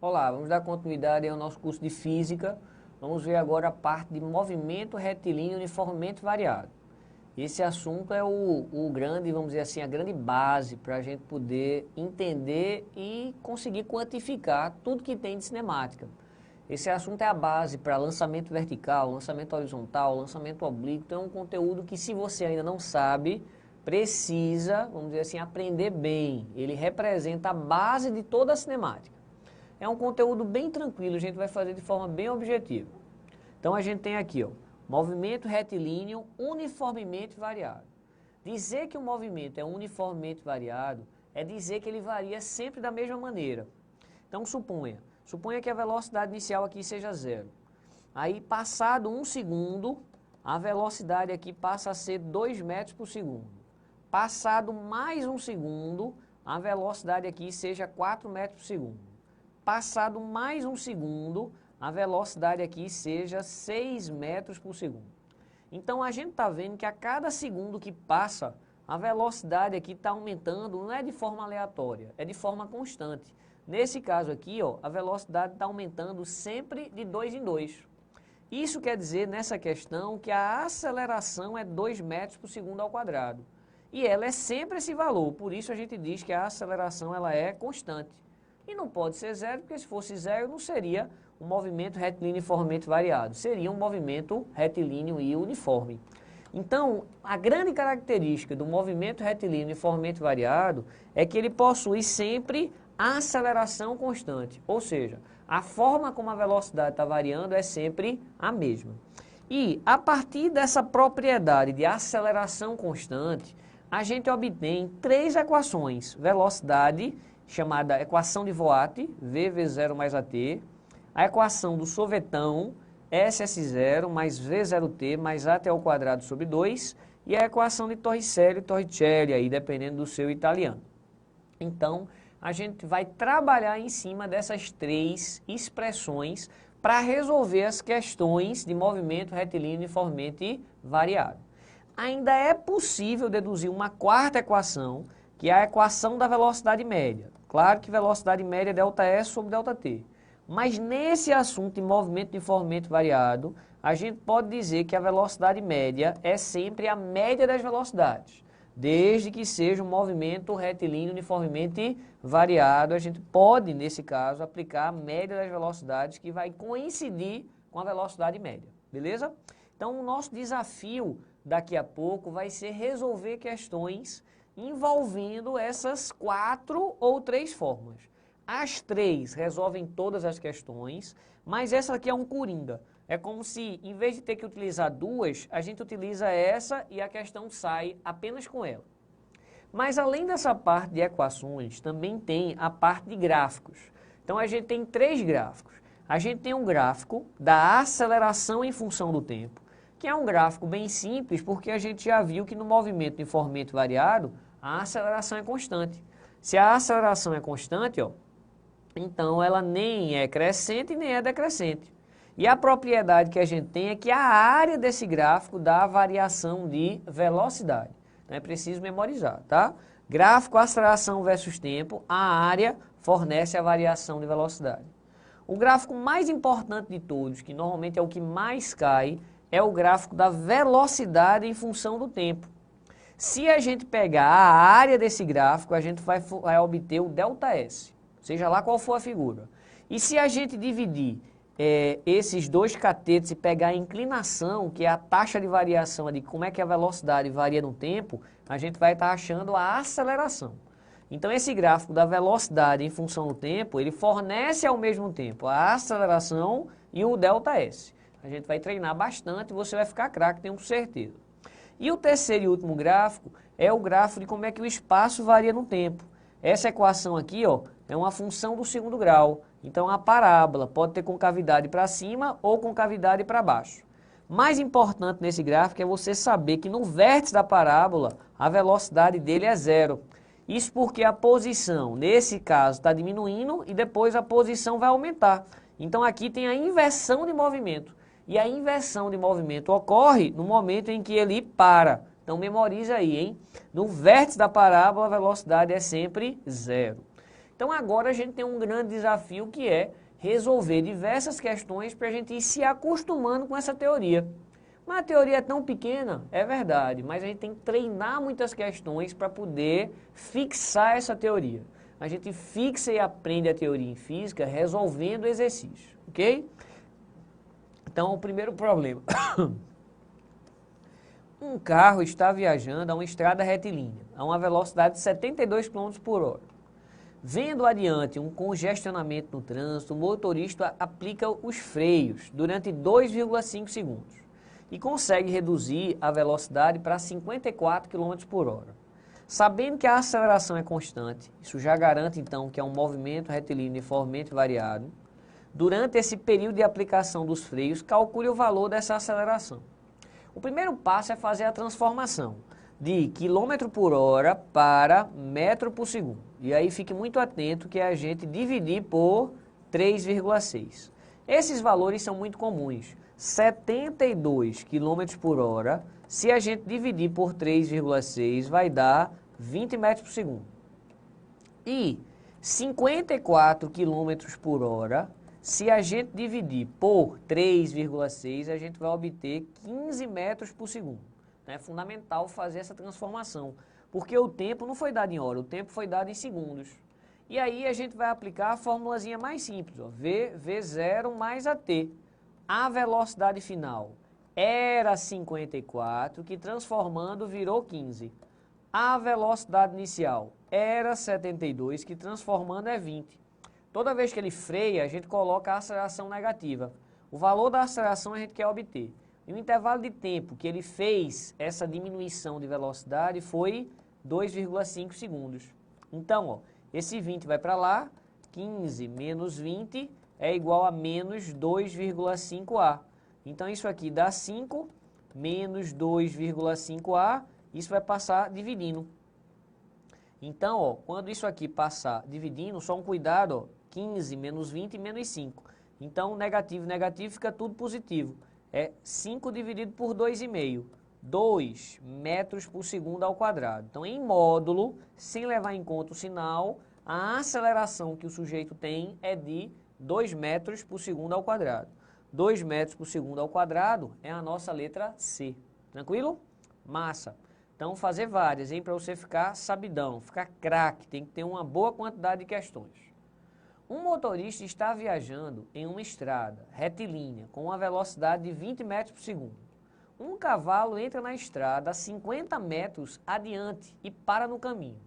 Olá, vamos dar continuidade ao nosso curso de Física. Vamos ver agora a parte de movimento retilíneo uniformemente variado. Esse assunto é o grande, vamos dizer assim, a grande base para a gente poder entender e conseguir quantificar tudo que tem de cinemática. Esse assunto é a base para lançamento vertical, lançamento horizontal, lançamento oblíquo. Então é um conteúdo que, se você ainda não sabe, precisa, vamos dizer assim, aprender bem. Ele representa a base de toda a cinemática. É um conteúdo bem tranquilo, a gente vai fazer de forma bem objetiva. Então a gente tem aqui, ó, movimento retilíneo uniformemente variado. Dizer que o movimento é uniformemente variado é dizer que ele varia sempre da mesma maneira. Então suponha que a velocidade inicial aqui seja 0. Aí, passado 1 segundo, a velocidade aqui passa a ser 2 metros por segundo. Passado mais 1 segundo, a velocidade aqui seja 4 metros por segundo. Passado mais 1 segundo, a velocidade aqui seja 6 metros por segundo. Então a gente está vendo que a cada segundo que passa, a velocidade aqui está aumentando, não é de forma aleatória, é de forma constante. Nesse caso aqui, ó, a velocidade está aumentando sempre de 2 em 2. Isso quer dizer, nessa questão, que a aceleração é 2 metros por segundo ao quadrado. E ela é sempre esse valor, por isso a gente diz que a aceleração ela é constante. E não pode ser zero, porque se fosse zero não seria um movimento retilíneo uniformemente variado, seria um movimento retilíneo e uniforme. Então, a grande característica do movimento retilíneo uniformemente variado é que ele possui sempre a aceleração constante, ou seja, a forma como a velocidade está variando é sempre a mesma. E, a partir dessa propriedade de aceleração constante, a gente obtém 3 equações: velocidade, chamada equação de Voigt, VV0 mais AT, a equação do sorvetão, SS0 mais V0T mais AT ao quadrado sobre 2, e a equação de Torricelli e Torricelli, aí, dependendo do seu italiano. Então, a gente vai trabalhar em cima dessas 3 expressões para resolver as questões de movimento retilíneo uniformemente variado. Ainda é possível deduzir uma 4ª equação, que é a equação da velocidade média. Claro que velocidade média é ΔS sobre ΔT. Mas nesse assunto de movimento uniformemente variado, a gente pode dizer que a velocidade média é sempre a média das velocidades. Desde que seja um movimento retilíneo uniformemente variado, a gente pode, nesse caso, aplicar a média das velocidades que vai coincidir com a velocidade média. Beleza? Então, o nosso desafio daqui a pouco vai ser resolver questões envolvendo essas 4 ou 3 formas. As 3 resolvem todas as questões, mas essa aqui é um coringa. É como se, em vez de ter que utilizar 2, a gente utiliza essa e a questão sai apenas com ela. Mas além dessa parte de equações, também tem a parte de gráficos. Então a gente tem 3 gráficos. A gente tem um gráfico da aceleração em função do tempo, que é um gráfico bem simples, porque a gente já viu que no movimento uniformemente variado, a aceleração é constante. Se a aceleração é constante, ó, então ela nem é crescente nem é decrescente. E a propriedade que a gente tem é que a área desse gráfico dá a variação de velocidade. Então é preciso memorizar, tá? Gráfico, aceleração versus tempo, a área fornece a variação de velocidade. O gráfico mais importante de todos, que normalmente é o que mais cai, é o gráfico da velocidade em função do tempo. Se a gente pegar a área desse gráfico, a gente vai obter o ΔS, seja lá qual for a figura. E se a gente dividir esses 2 catetos e pegar a inclinação, que é a taxa de variação de como é que a velocidade varia no tempo, a gente vai estar achando a aceleração. Então esse gráfico da velocidade em função do tempo, ele fornece ao mesmo tempo a aceleração e o ΔS. A gente vai treinar bastante e você vai ficar craque, tenho certeza. E o terceiro e último gráfico é o gráfico de como é que o espaço varia no tempo. Essa equação aqui, ó, é uma função do segundo grau. Então a parábola pode ter concavidade para cima ou concavidade para baixo. Mais importante nesse gráfico é você saber que no vértice da parábola a velocidade dele é 0. Isso porque a posição, nesse caso, está diminuindo e depois a posição vai aumentar. Então aqui tem a inversão de movimento. E a inversão de movimento ocorre no momento em que ele para. Então memoriza aí, hein? No vértice da parábola a velocidade é sempre 0. Então agora a gente tem um grande desafio que é resolver diversas questões para a gente ir se acostumando com essa teoria. Mas a teoria é tão pequena, é verdade, mas a gente tem que treinar muitas questões para poder fixar essa teoria. A gente fixa e aprende a teoria em física resolvendo exercícios, ok? Então, o primeiro problema. Um carro está viajando a uma estrada retilínea, a uma velocidade de 72 km por hora. Vendo adiante um congestionamento no trânsito, o motorista aplica os freios durante 2,5 segundos e consegue reduzir a velocidade para 54 km por hora. Sabendo que a aceleração é constante, isso já garante então que é um movimento retilíneo uniformemente variado, durante esse período de aplicação dos freios, calcule o valor dessa aceleração. O primeiro passo é fazer a transformação de km por hora para metro por segundo. E aí fique muito atento que é a gente dividir por 3,6. Esses valores são muito comuns. 72 km por hora, se a gente dividir por 3,6, vai dar 20 metros por segundo. E 54 km por hora, se a gente dividir por 3,6, a gente vai obter 15 metros por segundo. É fundamental fazer essa transformação, porque o tempo não foi dado em hora, o tempo foi dado em segundos. E aí a gente vai aplicar a formulazinha mais simples, ó, V0 mais AT. A velocidade final era 54, que transformando virou 15. A velocidade inicial era 72, que transformando é 20. Toda vez que ele freia, a gente coloca a aceleração negativa. O valor da aceleração a gente quer obter. E o intervalo de tempo que ele fez essa diminuição de velocidade foi 2,5 segundos. Então, ó, esse 20 vai para lá, 15 menos 20 é igual a menos 2,5A. Então, isso aqui dá 5 menos 2,5A, isso vai passar dividindo. Então, ó, quando isso aqui passar dividindo, só um cuidado, ó, 15 menos 20 menos 5. Então, negativo, negativo, fica tudo positivo. É 5 dividido por 2,5. 2 metros por segundo ao quadrado. Então, em módulo, sem levar em conta o sinal, a aceleração que o sujeito tem é de 2 metros por segundo ao quadrado. 2 metros por segundo ao quadrado é a nossa letra C. Tranquilo? Massa. Então, fazer várias, hein? Para você ficar sabidão, ficar craque. Tem que ter uma boa quantidade de questões. Um motorista está viajando em uma estrada retilínea com uma velocidade de 20 metros por segundo. Um cavalo entra na estrada a 50 metros adiante e para no caminho.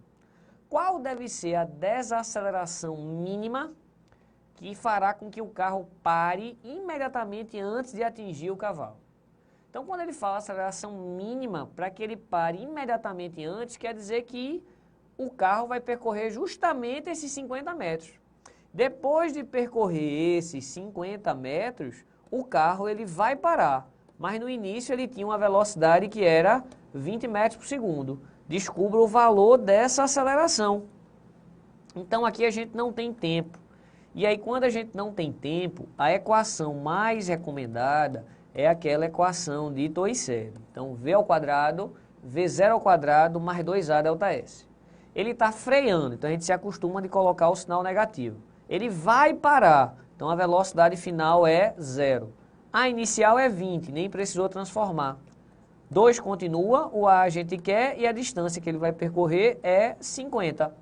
Qual deve ser a desaceleração mínima que fará com que o carro pare imediatamente antes de atingir o cavalo? Então, quando ele fala aceleração mínima, para que ele pare imediatamente antes, quer dizer que o carro vai percorrer justamente esses 50 metros. Depois de percorrer esses 50 metros, o carro ele vai parar. Mas no início ele tinha uma velocidade que era 20 metros por segundo. Descubra o valor dessa aceleração. Então aqui a gente não tem tempo. E aí quando a gente não tem tempo, a equação mais recomendada é aquela equação de Torricelli. Então V ao quadrado, V0 ao quadrado mais 2A delta S. Ele está freando, então a gente se acostuma de colocar o sinal negativo. Ele vai parar, então a velocidade final é 0. A inicial é 20, nem precisou transformar. 2 continua, o A a gente quer e a distância que ele vai percorrer é 50.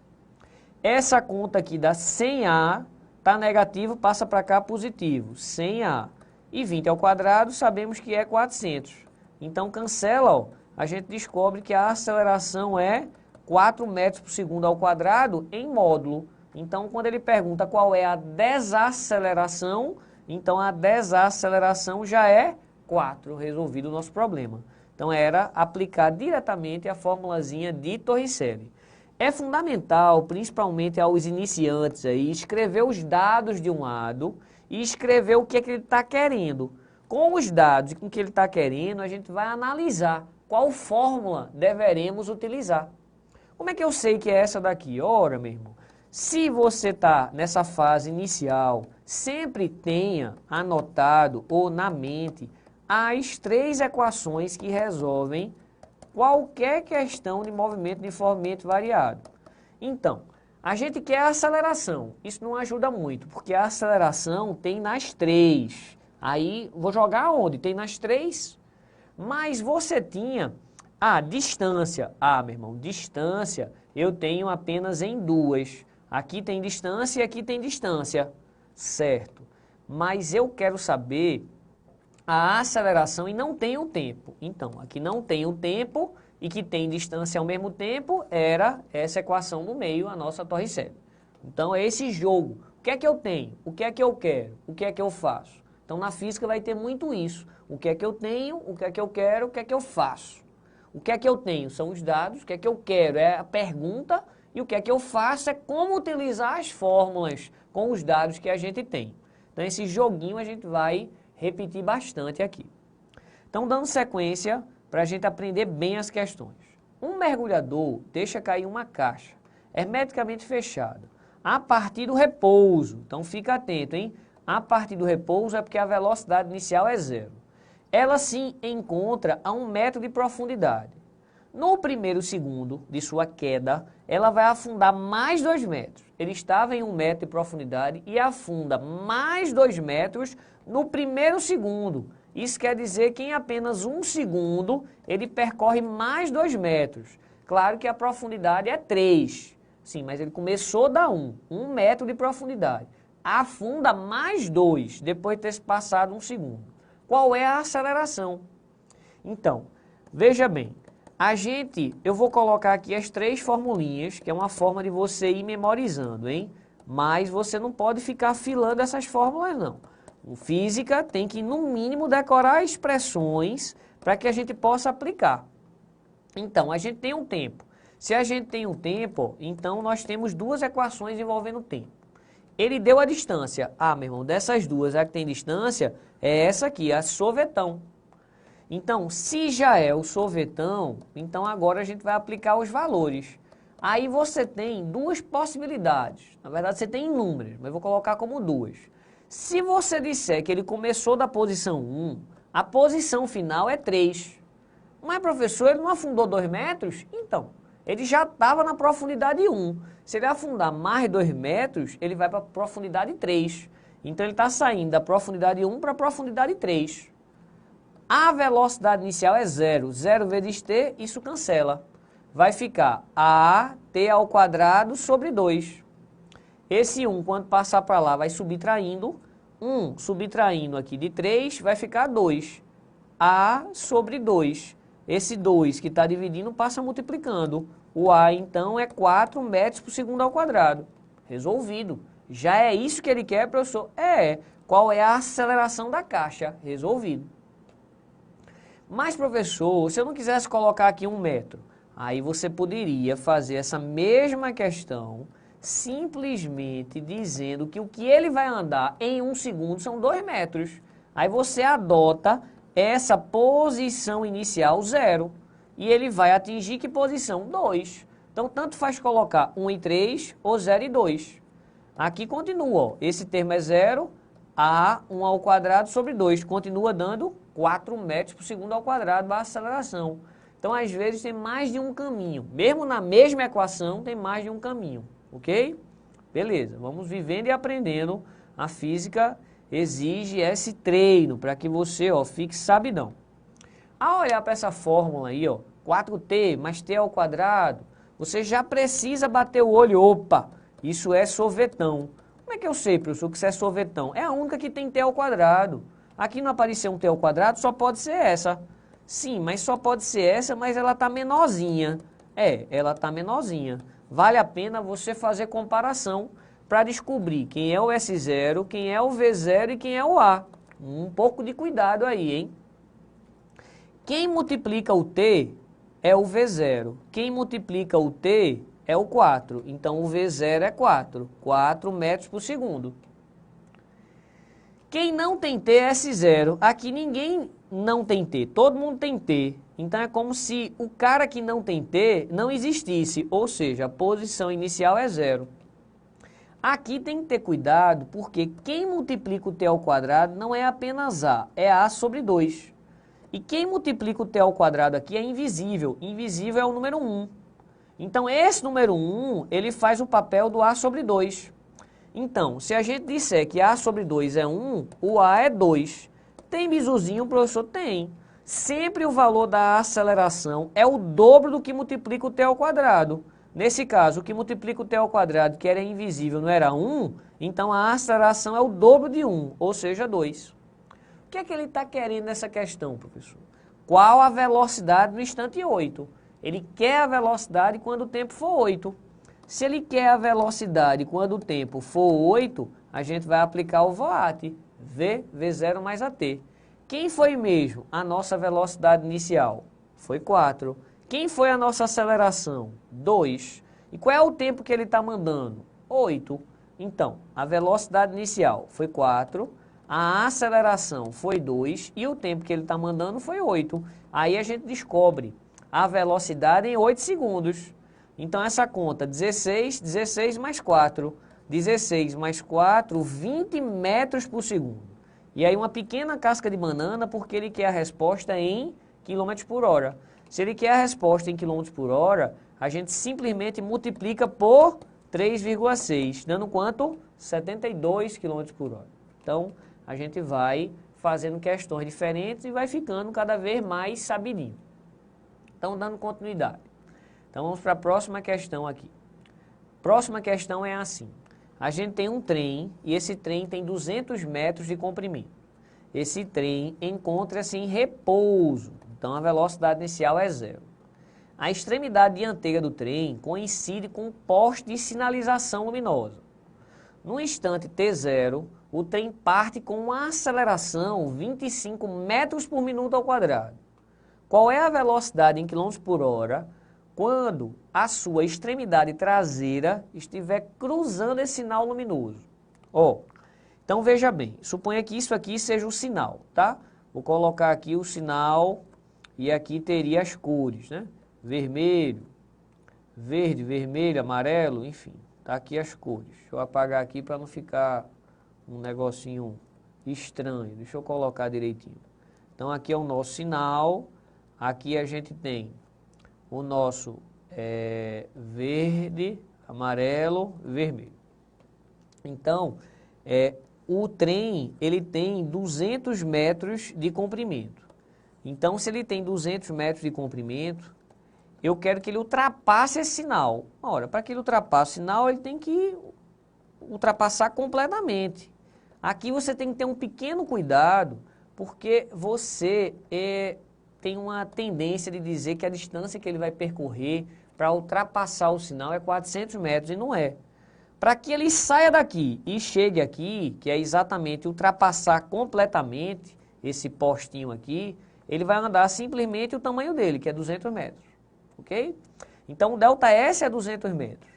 Essa conta aqui dá 100A, está negativo, passa para cá positivo, 100A. E 20 ao quadrado sabemos que é 400. Então cancela, ó, a gente descobre que a aceleração é 4 metros por segundo ao quadrado em módulo. Então, quando ele pergunta qual é a desaceleração, então a desaceleração já é 4, resolvido o nosso problema. Então, era aplicar diretamente a formulazinha de Torricelli. É fundamental, principalmente aos iniciantes, aí, escrever os dados de um lado e escrever o que é que ele está querendo. Com os dados e com o que ele está querendo, a gente vai analisar qual fórmula deveremos utilizar. Como é que eu sei que é essa daqui? Ora, meu irmão, se você está nessa fase inicial, sempre tenha anotado ou na mente as 3 equações que resolvem qualquer questão de movimento uniformemente variado. Então, A gente quer a aceleração, isso não ajuda muito, porque a aceleração tem nas 3. Aí, vou jogar onde? Tem nas 3, mas você tinha a distância. Ah, meu irmão, distância eu tenho apenas em 2. Aqui tem distância e aqui tem distância, certo? Mas eu quero saber a aceleração e não tem o tempo. Então, aqui não tem o tempo e que tem distância ao mesmo tempo, era essa equação no meio, a nossa torre cego. Então, é esse jogo. O que é que eu tenho? O que é que eu quero? O que é que eu faço? Então, na física vai ter muito isso. O que é que eu tenho? O que é que eu quero? O que é que eu faço? O que é que eu tenho? São os dados. O que é que eu quero? É a pergunta. E o que é que eu faço? É como utilizar as fórmulas com os dados que a gente tem. Então, esse joguinho a gente vai repetir bastante aqui. Então, dando sequência para a gente aprender bem as questões. Um mergulhador deixa cair uma caixa hermeticamente fechada a partir do repouso. Então, fica atento, hein? A partir do repouso é porque a velocidade inicial é 0. Ela se encontra a 1 metro de profundidade. No primeiro segundo de sua queda, ela vai afundar mais 2 metros. Ele estava em 1 metro de profundidade e afunda mais 2 metros no primeiro segundo. Isso quer dizer que em apenas 1 segundo ele percorre mais 2 metros. Claro que a profundidade é 3. Sim, mas ele começou da 1 metro de profundidade. Afunda mais 2 depois de ter se passado 1 segundo. Qual é a aceleração? Então, veja bem. Eu vou colocar aqui as 3 formulinhas, que é uma forma de você ir memorizando, hein? Mas você não pode ficar afilando essas fórmulas, não. O física tem que, no mínimo, decorar expressões para que a gente possa aplicar. Então, a gente tem um tempo. Se a gente tem um tempo, então nós temos 2 equações envolvendo o tempo. Ele deu a distância. Ah, meu irmão, dessas 2, a que tem distância é essa aqui, a sorvetão. Então, se já é o sorvetão, então agora a gente vai aplicar os valores. Aí você tem 2 possibilidades. Na verdade, você tem inúmeras, mas eu vou colocar como 2. Se você disser que ele começou da posição 1, a posição final é 3. Mas, professor, ele não afundou 2 metros? Então, ele já estava na profundidade 1. Se ele afundar mais 2 metros, ele vai para a profundidade 3. Então, ele está saindo da profundidade 1 para a profundidade 3. A velocidade inicial é 0. 0 vezes t, isso cancela. Vai ficar AT ao quadrado sobre 2. Esse 1, quando passar para lá, vai subtraindo. 1 subtraindo aqui de 3, vai ficar 2. A sobre 2. Esse 2 que está dividindo passa multiplicando. O A, então, é 4 metros por segundo ao quadrado. Resolvido. Já é isso que ele quer, professor? É. Qual é a aceleração da caixa? Resolvido. Mas, professor, se eu não quisesse colocar aqui 1 metro, aí você poderia fazer essa mesma questão simplesmente dizendo que o que ele vai andar em 1 segundo são 2 metros. Aí você adota essa posição inicial 0 e ele vai atingir que posição? 2. Então, tanto faz colocar 1 e 3 ou 0 e 2. Aqui continua, ó, esse termo é 0, A 1 ao quadrado sobre 2, continua dando 4 metros por segundo ao quadrado, a aceleração. Então, às vezes, tem mais de um caminho. Mesmo na mesma equação, tem mais de um caminho, ok? Beleza, vamos vivendo e aprendendo. A física exige esse treino para que você, ó, fique sabidão. Ao olhar para essa fórmula aí, ó, 4t mais t ao quadrado, você já precisa bater o olho. Opa, isso é sorvetão. Como é que eu sei, professor, que isso é sorvetão? É a única que tem t ao quadrado. Aqui não apareceu um t ao quadrado, só pode ser essa. Sim, mas só pode ser essa, mas ela está menorzinha. É, ela está menorzinha. Vale a pena você fazer comparação para descobrir quem é o S0, quem é o V0 e quem é o A. Um pouco de cuidado aí, hein? Quem multiplica o t é o V0. Quem multiplica o t é o 4. Então, o V0 é 4. 4 metros por segundo. Quem não tem t é S0. Aqui ninguém não tem t. Todo mundo tem t. Então, é como se o cara que não tem t não existisse. Ou seja, a posição inicial é 0. Aqui tem que ter cuidado, porque quem multiplica o t ao quadrado não é apenas A, é A sobre 2. E quem multiplica o t ao quadrado aqui é invisível. Invisível é o número 1. Então, esse número 1, ele faz o papel do A sobre 2. Então, se a gente disser que A sobre 2 é 1, o A é 2. Tem bisuzinho, professor? Tem. Sempre o valor da aceleração é o dobro do que multiplica o t ao quadrado. Nesse caso, o que multiplica o t ao quadrado, que era invisível, não era 1, então a aceleração é o dobro de 1, ou seja, 2. O que é que ele está querendo nessa questão, professor? Qual a velocidade no instante 8? Ele quer a velocidade quando o tempo for 8. Se ele quer a velocidade quando o tempo for 8, a gente vai aplicar o VOAT, V, V0 mais AT. Quem foi mesmo a nossa velocidade inicial? Foi 4. Quem foi a nossa aceleração? 2. E qual é o tempo que ele está mandando? 8. Então, a velocidade inicial foi 4, a aceleração foi 2 e o tempo que ele está mandando foi 8. Aí a gente descobre a velocidade em 8 segundos. Então, essa conta, 16 mais 4. 16 mais 4, 20 metros por segundo. E aí uma pequena casca de banana, porque ele quer a resposta em km por hora. Se ele quer a resposta em km por hora, a gente simplesmente multiplica por 3,6, dando quanto? 72 km por hora. Então, a gente vai fazendo questões diferentes e vai ficando cada vez mais sabidinho. Então, dando continuidade. Então, vamos para a próxima questão aqui. Próxima questão é assim. A gente tem um trem e esse trem tem 200 metros de comprimento. Esse trem encontra-se em repouso, então a velocidade inicial é 0. A extremidade dianteira do trem coincide com um poste de sinalização luminosa. No instante t0, o trem parte com uma aceleração 25 metros por minuto ao quadrado. Qual é a velocidade em km por hora quando a sua extremidade traseira estiver cruzando esse sinal luminoso? Então veja bem, suponha que isso aqui seja o sinal, tá? Vou colocar aqui o sinal e aqui teria as cores, né? Vermelho, verde, vermelho, amarelo, enfim, tá aqui as cores. Deixa eu apagar aqui para não ficar um negocinho estranho. Deixa eu colocar direitinho. Então aqui é o nosso sinal, aqui a gente tem o nosso verde, amarelo, vermelho. Então, o trem, ele tem 200 metros de comprimento. Então, se ele tem 200 metros de comprimento, eu quero que ele ultrapasse esse sinal. Ora, para que ele ultrapasse o sinal, ele tem que ultrapassar completamente. Aqui você tem que ter um pequeno cuidado, porque você tem uma tendência de dizer que a distância que ele vai percorrer para ultrapassar o sinal é 400 metros, e não é. Para que ele saia daqui e chegue aqui, que é exatamente ultrapassar completamente esse postinho aqui, ele vai andar simplesmente o tamanho dele, que é 200 metros, ok? Então, o ΔS é 200 metros.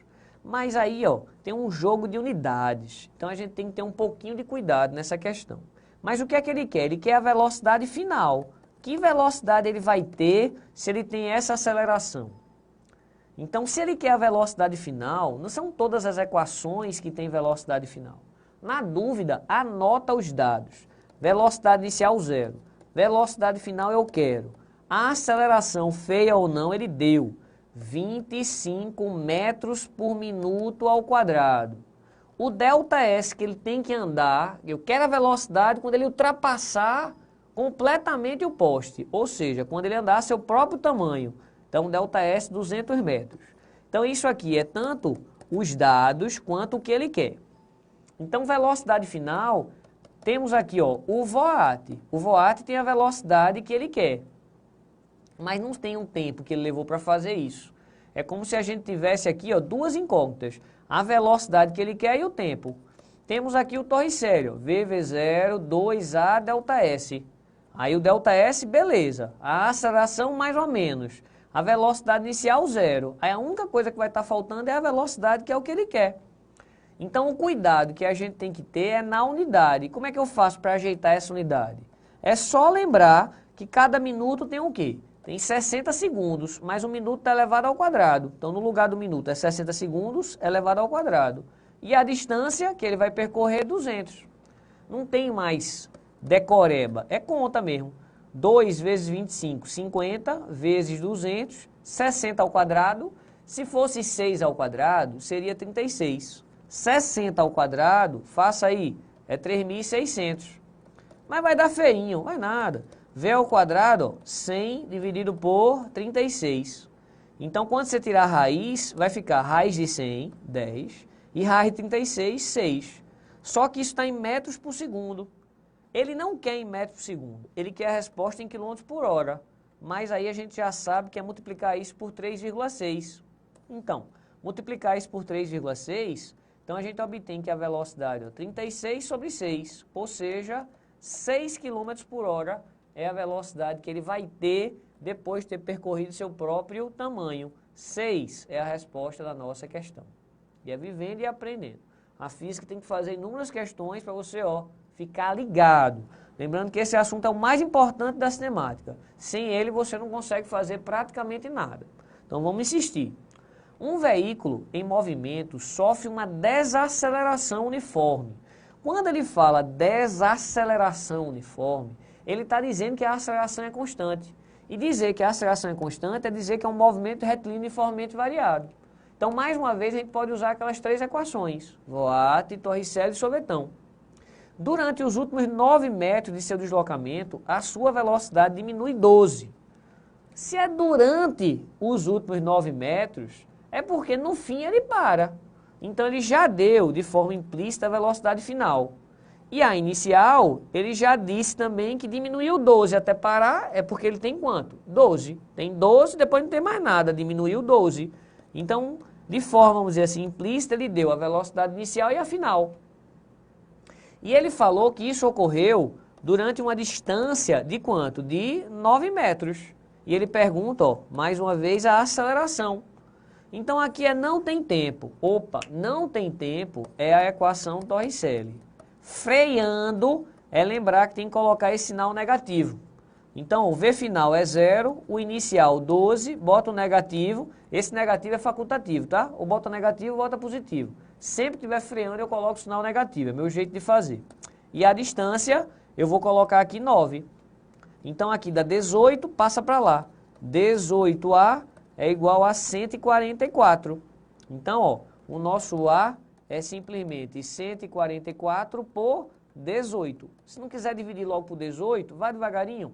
Mas aí, tem um jogo de unidades, então a gente tem que ter um pouquinho de cuidado nessa questão. Mas o que é que ele quer? Ele quer a velocidade final. Que velocidade ele vai ter se ele tem essa aceleração? Então, se ele quer a velocidade final, não são todas as equações que têm velocidade final. Na dúvida, anota os dados. Velocidade inicial 0. Velocidade final eu quero. A aceleração, feia ou não, ele deu 25 metros por minuto ao quadrado. O ΔS que ele tem que andar, eu quero a velocidade quando ele ultrapassar completamente o poste, ou seja, quando ele andar seu próprio tamanho. Então, ΔS 200 metros. Então, isso aqui é tanto os dados quanto o que ele quer. Então, velocidade final, temos aqui o VOAT. O VOAT tem a velocidade que ele quer, mas não tem um tempo que ele levou para fazer isso. É como se a gente tivesse aqui duas incógnitas, a velocidade que ele quer e o tempo. Temos aqui o torricélio, VV0, 2A, ΔS. Aí o ΔS, beleza. A aceleração, mais ou menos. A velocidade inicial, 0. Aí a única coisa que vai estar faltando é a velocidade, que é o que ele quer. Então, o cuidado que a gente tem que ter é na unidade. Como é que eu faço para ajeitar essa unidade? É só lembrar que cada minuto tem o quê? Tem 60 segundos, mas um minuto é elevado ao quadrado. Então, no lugar do minuto é 60 segundos elevado ao quadrado. E a distância que ele vai percorrer é 200. Não tem mais decoreba, é conta mesmo. 2 vezes 25, 50 vezes 200, 60 ao quadrado. Se fosse 6 ao quadrado, seria 36. 60 ao quadrado, faça aí, é 3.600. Mas vai dar feinho, vai nada. V ao quadrado, ó, 100 dividido por 36. Então, quando você tirar a raiz, vai ficar raiz de 100, 10, e raiz de 36, 6. Só que isso está em metros por segundo. Ele não quer em metros por segundo, ele quer a resposta em quilômetros por hora. Mas aí a gente já sabe que é multiplicar isso por 3,6. Então, multiplicar isso por 3,6, então a gente obtém que a velocidade é 36 sobre 6, ou seja, 6 km por hora é a velocidade que ele vai ter depois de ter percorrido seu próprio tamanho. 6 é a resposta da nossa questão. E é vivendo e aprendendo. A física tem que fazer inúmeras questões para você, ó, ficar ligado. Lembrando que esse assunto é o mais importante da cinemática. Sem ele você não consegue fazer praticamente nada. Então vamos insistir. Um veículo em movimento sofre uma desaceleração uniforme. Quando ele fala desaceleração uniforme, ele está dizendo que a aceleração é constante. E dizer que a aceleração é constante é dizer que é um movimento retilíneo uniformemente variado. Então, mais uma vez, a gente pode usar aquelas três equações: Voat, Torricelli e Sauveton. Durante os últimos 9 metros de seu deslocamento, a sua velocidade diminui 12. Se é durante os últimos 9 metros, é porque no fim ele para. Então ele já deu de forma implícita a velocidade final. E a inicial, ele já disse também que diminuiu 12 até parar, é porque ele tem quanto? 12. Tem 12, depois não tem mais nada, diminuiu 12. Então, de forma, vamos dizer assim, implícita, ele deu a velocidade inicial e a final. E ele falou que isso ocorreu durante uma distância de quanto? De 9 metros. E ele pergunta, ó, mais uma vez, a aceleração. Então aqui é não tem tempo. Opa, não tem tempo é a equação Torricelli. Freando é lembrar que tem que colocar esse sinal negativo. Então o V final é 0, o inicial 12, bota o negativo. Esse negativo é facultativo, tá? Ou bota negativo ou bota positivo. Sempre que estiver freando eu coloco o sinal negativo, é meu jeito de fazer. E a distância eu vou colocar aqui 9. Então aqui dá 18, passa para lá. 18A é igual a 144. Então, ó, o nosso A é simplesmente 144 por 18. Se não quiser dividir logo por 18, vá devagarinho.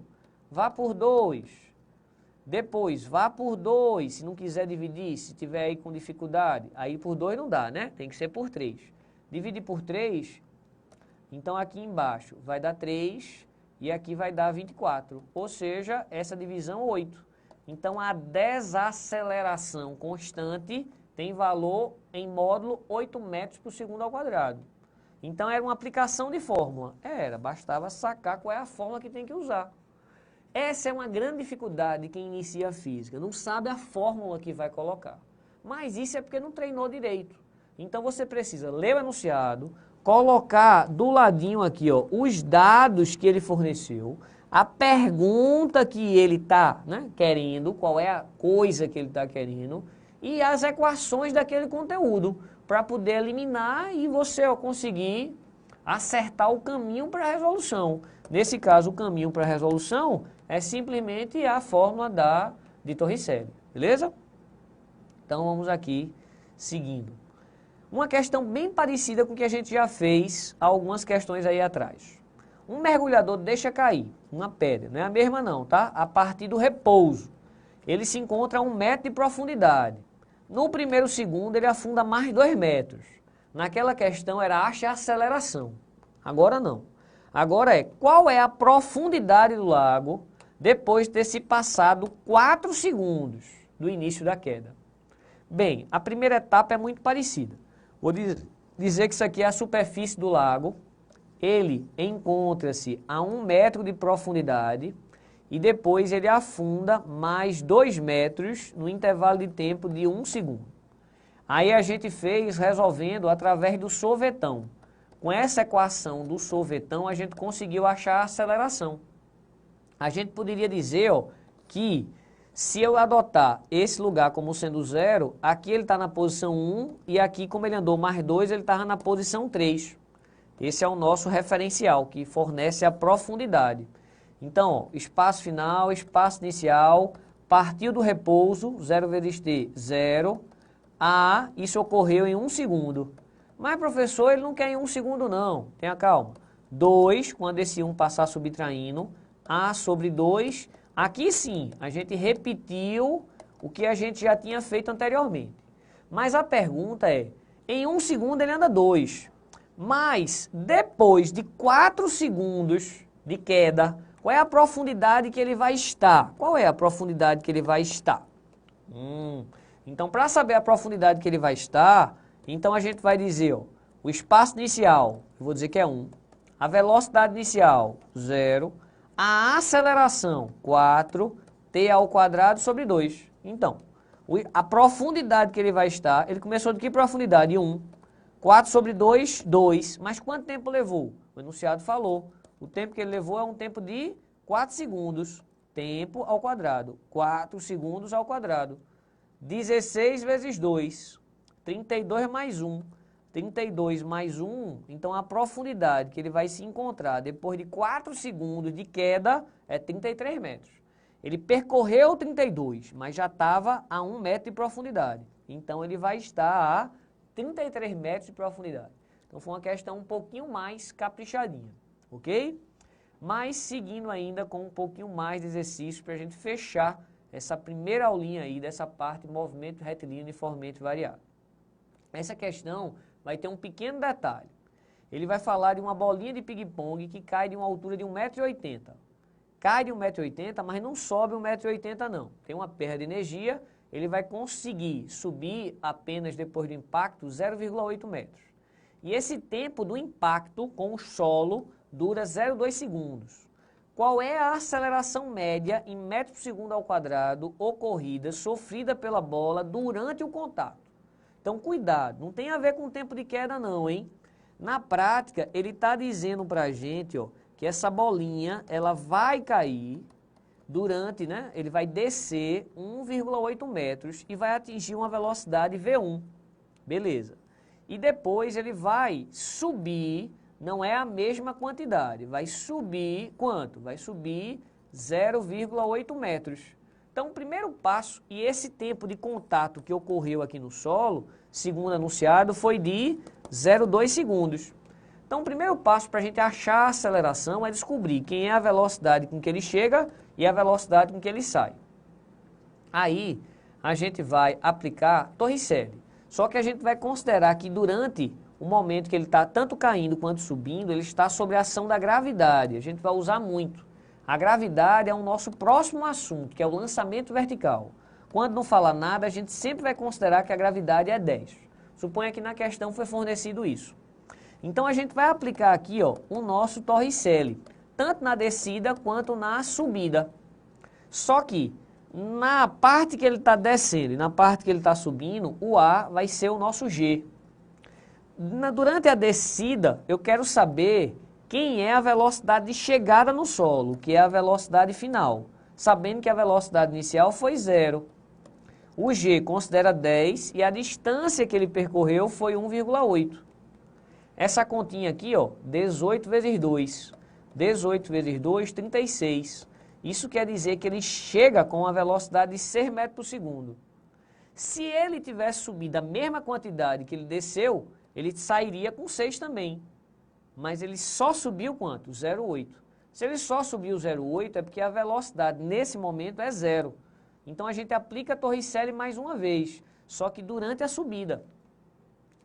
Vá por 2. Depois, vá por 2. Se não quiser dividir, se tiver aí com dificuldade, aí por 2 não dá, né? Tem que ser por 3. Dividir por 3, então aqui embaixo vai dar 3 e aqui vai dar 24. Ou seja, essa divisão 8. Então a desaceleração constante tem valor em módulo 8 metros por segundo ao quadrado. Então era uma aplicação de fórmula. Era, bastava sacar qual é a fórmula que tem que usar. Essa é uma grande dificuldade de quem inicia a física, não sabe a fórmula que vai colocar. Mas isso é porque não treinou direito. Então você precisa ler o enunciado, colocar do ladinho aqui, ó, os dados que ele forneceu, a pergunta que ele está, né, querendo, qual é a coisa que ele está querendo, e as equações daquele conteúdo, para poder eliminar e você, ó, conseguir acertar o caminho para a resolução. Nesse caso, o caminho para a resolução é simplesmente a fórmula de Torricelli, beleza? Então vamos aqui seguindo. Uma questão bem parecida com o que a gente já fez algumas questões aí atrás. Um mergulhador deixa cair uma pedra, não é a mesma não, tá? A partir do repouso. Ele se encontra a 1 metro de profundidade. No primeiro segundo ele afunda mais de 2 metros. Naquela questão era acha a aceleração. Agora não. Agora é qual é a profundidade do lago depois de ter se passado 4 segundos do início da queda. Bem, a primeira etapa é muito parecida. Vou dizer que isso aqui é a superfície do lago. Ele encontra-se a 1 metro de profundidade e depois ele afunda mais 2 metros no intervalo de tempo de 1 segundo. Aí a gente fez resolvendo através do sorvetão. Com essa equação do sorvetão a gente conseguiu achar a aceleração. A gente poderia dizer, ó, que se eu adotar esse lugar como sendo 0, aqui ele está na posição 1 e aqui, como ele andou mais 2, ele estava na posição 3. Esse é o nosso referencial, que fornece a profundidade. Então, ó, espaço final, espaço inicial, partiu do repouso, 0 vezes t, 0. A, isso ocorreu em 1 segundo. Mas, professor, ele não quer em 1 segundo, não. Tenha calma. 2, quando esse 1 passar subtraindo, A sobre 2. Aqui sim, a gente repetiu o que a gente já tinha feito anteriormente. Mas a pergunta é, em 1 segundo ele anda 2. Mas, depois de 4 segundos de queda, qual é a profundidade que ele vai estar? Qual é a profundidade que ele vai estar? Então, para saber a profundidade que ele vai estar, então a gente vai dizer, ó, o espaço inicial, eu vou dizer que é 1, a velocidade inicial, 0, a aceleração, 4, t ao quadrado sobre 2. Então, a profundidade que ele vai estar, ele começou de que profundidade? 1. 4 sobre 2, 2. Mas quanto tempo levou? O enunciado falou. O tempo que ele levou é um tempo de 4 segundos. Tempo ao quadrado. 4 segundos ao quadrado. 16 vezes 2. 32 mais 1. 32 mais 1. Então a profundidade que ele vai se encontrar depois de 4 segundos de queda é 33 metros. Ele percorreu 32, mas já estava a 1 metro de profundidade. Então ele vai estar a 33 metros de profundidade. Então foi uma questão um pouquinho mais caprichadinha, ok? Mas seguindo ainda com um pouquinho mais de exercício para a gente fechar essa primeira aulinha aí dessa parte de movimento retilíneo uniformemente variado. Essa questão vai ter um pequeno detalhe. Ele vai falar de uma bolinha de ping-pong que cai de uma altura de 1,80 m. Cai de 1,80 m, mas não sobe 1,80 m não. Tem uma perda de energia, ele vai conseguir subir apenas depois do impacto 0,8 metros. E esse tempo do impacto com o solo dura 0,2 segundos. Qual é a aceleração média em metros por segundo ao quadrado ocorrida, sofrida pela bola durante o contato? Então, cuidado, não tem a ver com o tempo de queda não, hein? Na prática, ele está dizendo para a gente, ó, que essa bolinha, ela vai cair durante, né? Ele vai descer 1,8 metros e vai atingir uma velocidade V1. Beleza. E depois ele vai subir, não é a mesma quantidade, vai subir quanto? Vai subir 0,8 metros. Então, o primeiro passo, e esse tempo de contato que ocorreu aqui no solo, segundo anunciado, foi de 0,2 segundos. Então, o primeiro passo para a gente achar a aceleração é descobrir quem é a velocidade com que ele chega e a velocidade com que ele sai. Aí, a gente vai aplicar Torricelli. Só que a gente vai considerar que durante o momento que ele está tanto caindo quanto subindo, ele está sob a ação da gravidade. A gente vai usar muito. A gravidade é o nosso próximo assunto, que é o lançamento vertical. Quando não fala nada, a gente sempre vai considerar que a gravidade é 10. Suponha que na questão foi fornecido isso. Então, a gente vai aplicar aqui, ó, o nosso Torricelli, tanto na descida quanto na subida. Só que, na parte que ele está descendo e na parte que ele está subindo, o A vai ser o nosso G. Durante a descida, eu quero saber quem é a velocidade de chegada no solo, que é a velocidade final, sabendo que a velocidade inicial foi 0. O G considera 10 e a distância que ele percorreu foi 1,8. Essa continha aqui, ó, 18 vezes 2. 18 vezes 2, 36. Isso quer dizer que ele chega com a velocidade de 6 metros por segundo. Se ele tivesse subido a mesma quantidade que ele desceu, ele sairia com 6 também. Mas ele só subiu quanto? 0,8. Se ele só subiu 0,8 é porque a velocidade nesse momento é 0. Então a gente aplica a Torricelli mais uma vez, só que durante a subida.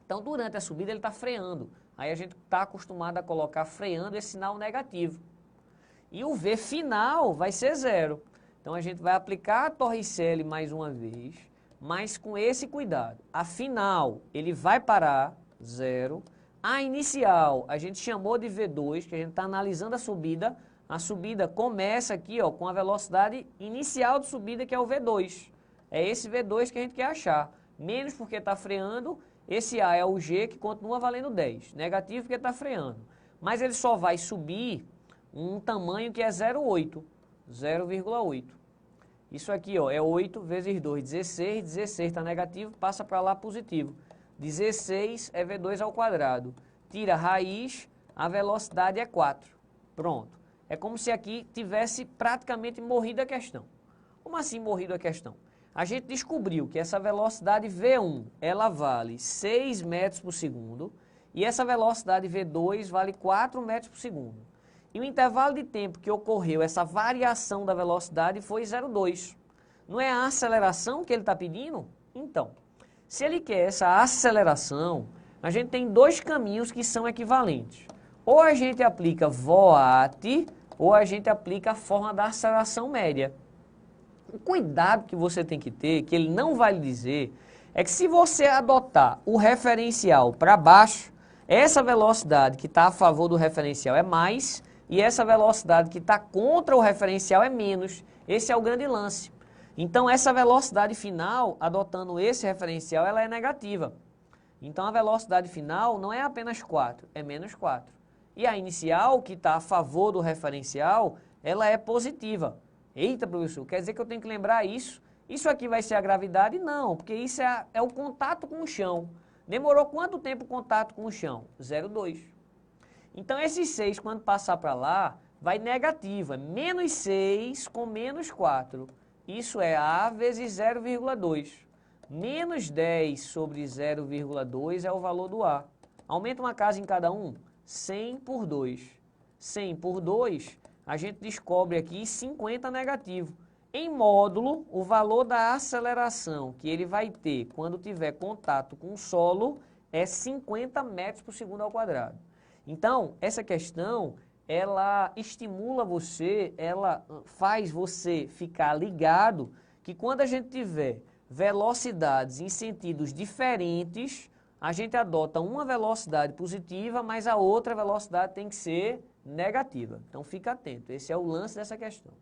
Então durante a subida ele está freando. Aí a gente está acostumado a colocar freando esse sinal negativo. E o V final vai ser 0. Então a gente vai aplicar a Torricelli mais uma vez, mas com esse cuidado. A final ele vai parar 0. A inicial a gente chamou de V2, que a gente está analisando a subida. A subida começa aqui, ó, com a velocidade inicial de subida, que é o V2. É esse V2 que a gente quer achar. Menos porque está freando. Esse A é o G, que continua valendo 10. Negativo porque está freando. Mas ele só vai subir um tamanho que é 0,8. 0,8. Isso aqui, ó, é 8 vezes 2, 16. 16 está negativo, passa para lá positivo. 16 é V2 ao quadrado. Tira a raiz, a velocidade é 4. Pronto. É como se aqui tivesse praticamente morrido a questão. Como assim morrido a questão? A gente descobriu que essa velocidade V1, ela vale 6 metros por segundo, e essa velocidade V2 vale 4 metros por segundo. E o intervalo de tempo que ocorreu essa variação da velocidade foi 0,2. Não é a aceleração que ele está pedindo? Então, se ele quer essa aceleração, a gente tem dois caminhos que são equivalentes. Ou a gente aplica VOAT, ou a gente aplica a forma da aceleração média. O cuidado que você tem que ter, que ele não vai lhe dizer, é que se você adotar o referencial para baixo, essa velocidade que está a favor do referencial é mais, e essa velocidade que está contra o referencial é menos. Esse é o grande lance. Então, essa velocidade final, adotando esse referencial, ela é negativa. Então, a velocidade final não é apenas 4, é menos 4. E a inicial, que está a favor do referencial, ela é positiva. Eita, professor, quer dizer que eu tenho que lembrar isso? Isso aqui vai ser a gravidade? Não, porque isso é o contato com o chão. Demorou quanto tempo o contato com o chão? 0,2. Então, esse 6, quando passar para lá, vai negativo. É menos 6 com menos 4. Isso é A vezes 0,2. Menos 10 sobre 0,2 é o valor do A. Aumenta uma casa em cada um? 100 por 2. 100 por 2, a gente descobre aqui 50 negativo. Em módulo, o valor da aceleração que ele vai ter quando tiver contato com o solo é 50 metros por segundo ao quadrado. Então, essa questão, ela estimula você, ela faz você ficar ligado que quando a gente tiver velocidades em sentidos diferentes, a gente adota uma velocidade positiva, mas a outra velocidade tem que ser negativa. Então, fica atento. Esse é o lance dessa questão.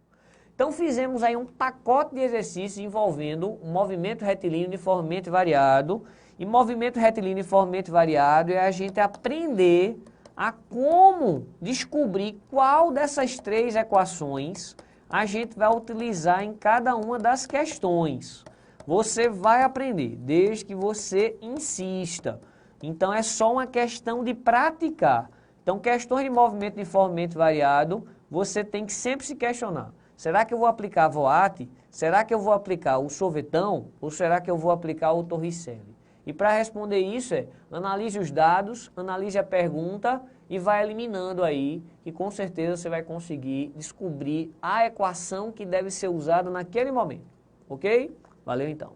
Então, fizemos aí um pacote de exercícios envolvendo um movimento retilíneo uniformemente variado. E movimento retilíneo uniformemente variado é a gente aprender a como descobrir qual dessas três equações a gente vai utilizar em cada uma das questões. Você vai aprender, desde que você insista. Então, é só uma questão de praticar. Então, questões de movimento uniformemente variado, você tem que sempre se questionar. Será que eu vou aplicar VOAT? Será que eu vou aplicar o sorvetão? Ou será que eu vou aplicar o Torricelli? E para responder isso analise os dados, analise a pergunta e vai eliminando aí, que com certeza você vai conseguir descobrir a equação que deve ser usada naquele momento. Ok? Valeu então.